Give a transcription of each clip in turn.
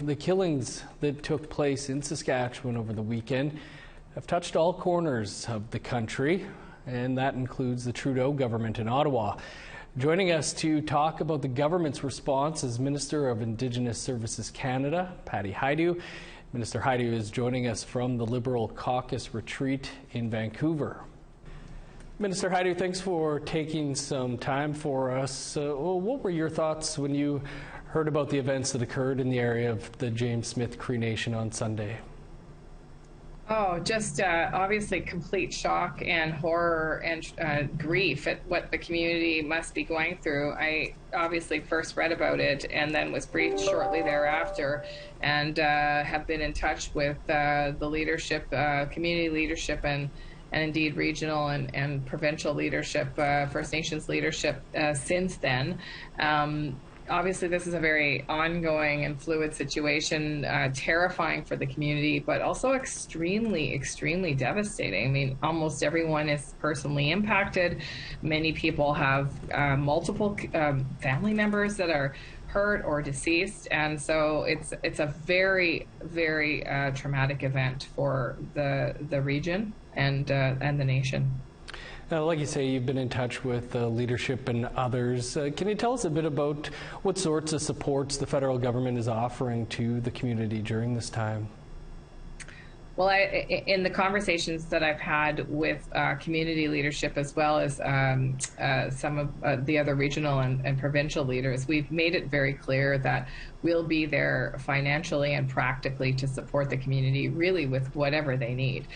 The killings that took place in Saskatchewan over the weekend have touched all corners of the country, and that includes the Trudeau government in Ottawa. Joining us to talk about the government's response is Minister of Indigenous Services Canada, Patty Hajdu. Minister Hajdu is joining us from the Liberal Caucus retreat in Vancouver. Minister Hajdu, thanks for taking some time for us. What were your thoughts when you heard about the events that occurred in the area of the James Smith Cree Nation on Sunday? Oh, just obviously complete shock and horror and grief at what the community must be going through. I obviously first read about it and then was briefed shortly thereafter, and have been in touch with the leadership, community leadership, and indeed regional and provincial leadership, First Nations leadership since then. Obviously, this is a very ongoing and fluid situation, terrifying for the community, but also extremely, extremely devastating. I mean, almost everyone is personally impacted. Many people have multiple family members that are hurt or deceased, and so it's a very, very traumatic event for the region and the nation. Like you say, you've been in touch with leadership and others. Can you tell us a bit about what sorts of supports the federal government is offering to the community during this time? Well, in the conversations that I've had with community leadership as well as some of the other regional and provincial leaders, we've made it very clear that we'll be there financially and practically to support the community really with whatever they need.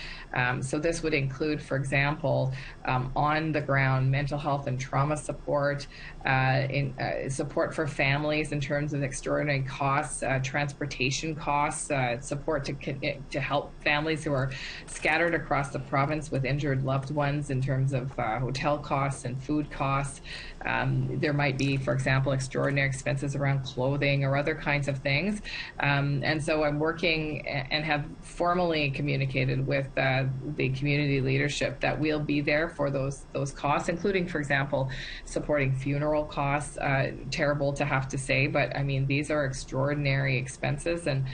So this would include, for example, on the ground mental health and trauma support, support for families in terms of extraordinary costs, transportation costs, support to help families who are scattered across the province with injured loved ones in terms of hotel costs and food costs. There might be, for example, extraordinary expenses around clothing or other kinds of things. And so I'm working and have formally communicated with the community leadership that we'll be there for those costs, including, for example, supporting funeral costs. Terrible to have to say, but I mean, these are extraordinary expenses, and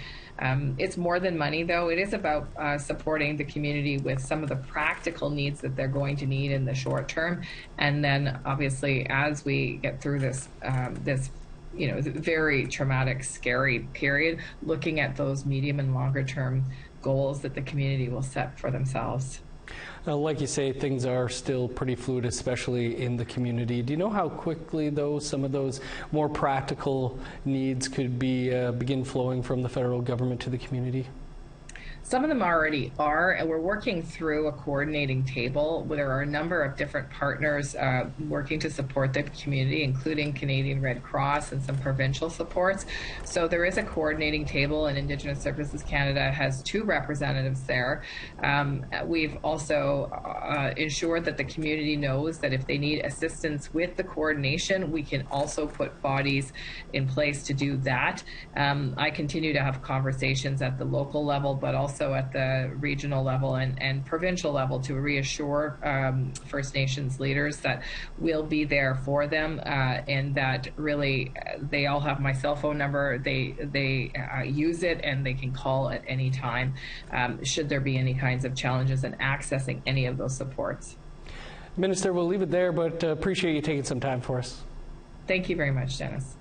it's more than money, though. It is about supporting the community with some of the practical needs that they're going to need in the short term, and then obviously as we get through this very traumatic, scary period, looking at those medium and longer term goals that the community will set for themselves. Like you say, things are still pretty fluid, especially in the community. Do you know how quickly, though, some of those more practical needs could begin flowing from the federal government to the community? Some of them already are, and we're working through a coordinating table where there are a number of different partners working to support the community, including Canadian Red Cross and some provincial supports. So there is a coordinating table, and Indigenous Services Canada has 2 representatives there. We've also ensured that the community knows that if they need assistance with the coordination, we can also put bodies in place to do that. I continue to have conversations at the local level, but also at the regional level and provincial level to reassure First Nations leaders that we'll be there for them, and that really they all have my cell phone number. They use it, and they can call at any time should there be any kinds of challenges in accessing any of those supports. Minister, we'll leave it there, but appreciate you taking some time for us. Thank you very much, Dennis.